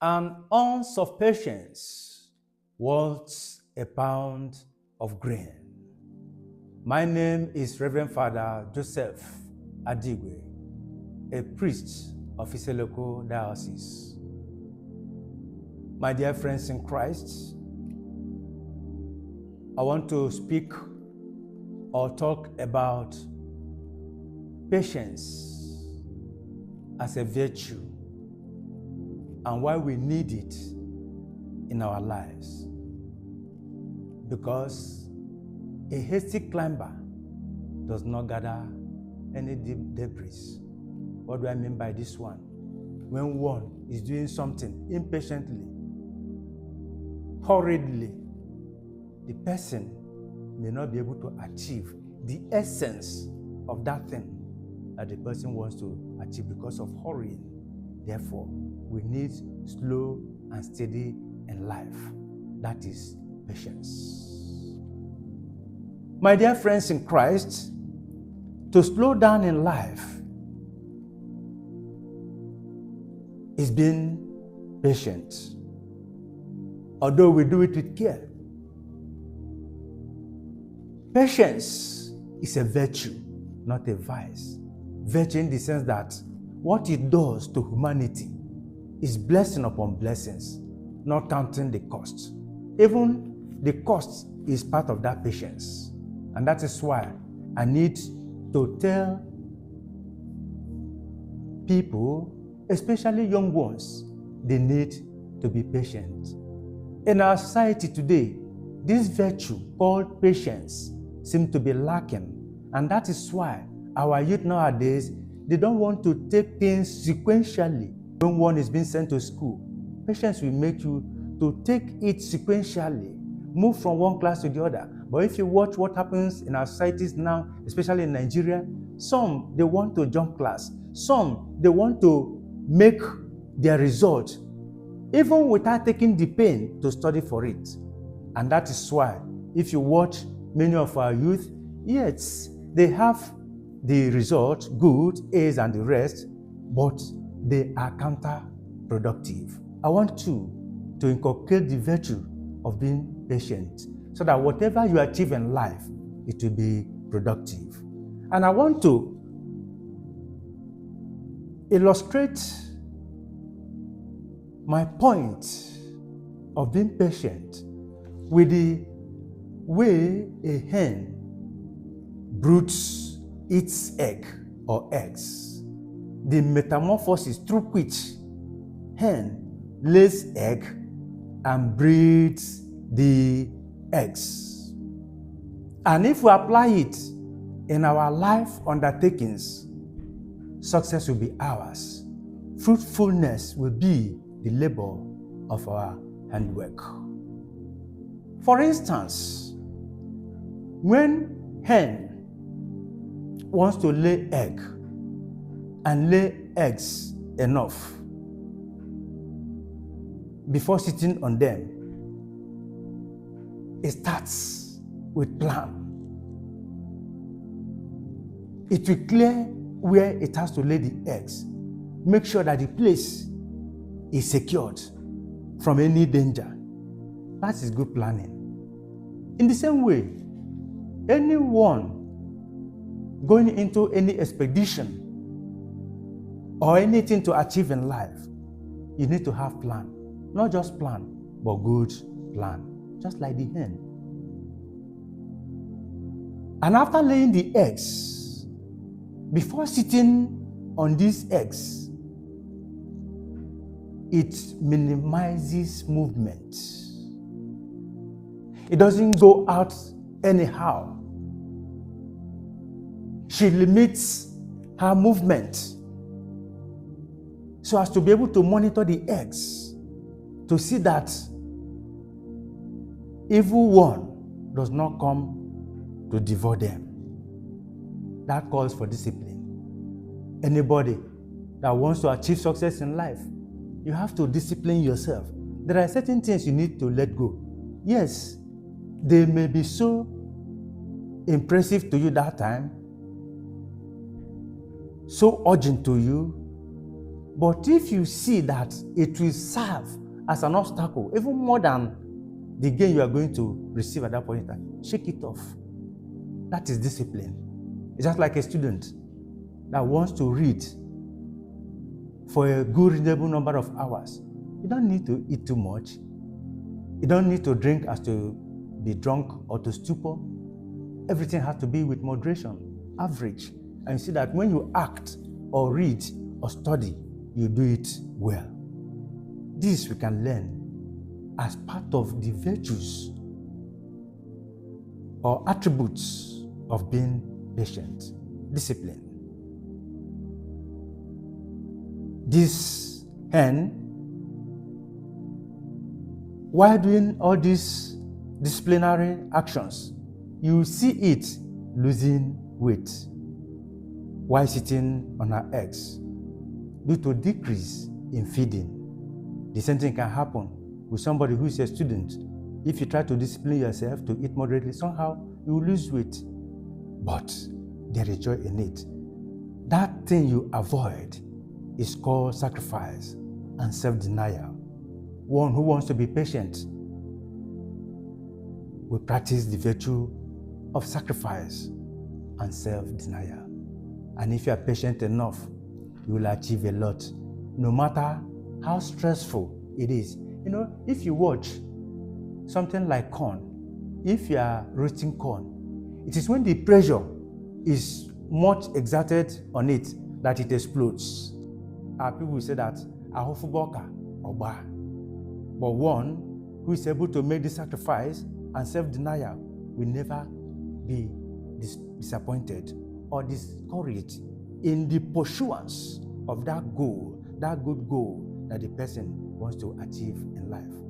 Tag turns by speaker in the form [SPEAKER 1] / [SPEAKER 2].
[SPEAKER 1] An ounce of patience worth a pound of grain. My name is Reverend Father Joseph Adigwe, a priest of Iseloko Diocese. My dear friends in Christ, I want to speak or talk about patience as a virtue and why we need it in our lives. Because a hasty climber does not gather any debris. What do I mean by this one? When one is doing something impatiently, hurriedly, the person may not be able to achieve the essence of that thing that the person wants to achieve because of hurrying. Therefore, we need slow and steady in life. That is patience. My dear friends in Christ, to slow down in life is being patient. Although we do it with care. Patience is a virtue, not a vice. Virtue in the sense that what it does to humanity is blessing upon blessings, not counting the cost. Even the cost is part of that patience. And that is why I need to tell people, especially young ones, they need to be patient. In our society today, this virtue called patience seems to be lacking. And that is why our youth nowadays, they don't want to take things sequentially. When one is being sent to school, patience will make you to take it sequentially, move from one class to the other. But if you watch what happens in our societies now, especially in Nigeria, some, they want to jump class. Some, they want to make their result, even without taking the pain to study for it. And that is why, if you watch many of our youth, yes, they have the result, good, A's and the rest, but they are counterproductive. I want you to inculcate the virtue of being patient so that whatever you achieve in life, it will be productive. And I want to illustrate my point of being patient with the way a hen broods its egg or eggs. The metamorphosis through which hen lays egg and breeds the eggs. And if we apply it in our life undertakings, success will be ours. Fruitfulness will be the labor of our handwork. For instance, when hen wants to lay egg and lay eggs enough before sitting on them, it starts with plan. It will clear where it has to lay the eggs, make sure that the place is secured from any danger. That is good planning. In the same way, anyone going into any expedition or anything to achieve in life, you need to have plan. Not just plan, but good plan. Just like the hen. And after laying the eggs, before sitting on these eggs, it minimizes movement. It doesn't go out anyhow. She limits her movement so as to be able to monitor the eggs to see that evil one does not come to devour them. That calls for discipline. Anybody that wants to achieve success in life, you have to discipline yourself. There are certain things you need to let go. Yes, they may be so impressive to you that time, so urgent to you, But if you see that it will serve as an obstacle, even more than the gain you are going to receive at that point in time, shake it off. That is discipline. It's just like a student that wants to read for a good, reasonable number of hours. You don't need to eat too much. You don't need to drink as to be drunk or to stupor. Everything has to be with moderation, average. And you see that when you act or read or study, you do it well. This we can learn as part of the virtues or attributes of being patient. Discipline. This hen, while doing all these disciplinary actions, you see it losing weight while sitting on her eggs due to decrease in feeding. The same thing can happen with somebody who is a student. If you try to discipline yourself to eat moderately, somehow you will lose weight. But there is joy in it. That thing you avoid is called sacrifice and self-denial. One who wants to be patient will practice the virtue of sacrifice and self-denial. And if you are patient enough, you will achieve a lot, no matter how stressful it is. You know, if you watch something like corn, if you are roasting corn, it is when the pressure is much exerted on it that it explodes. People will say that ahofuboka oba. But one who is able to make the sacrifice and self-denial will never be disappointed or discouraged in the pursuance of that goal, that good goal that the person wants to achieve in life.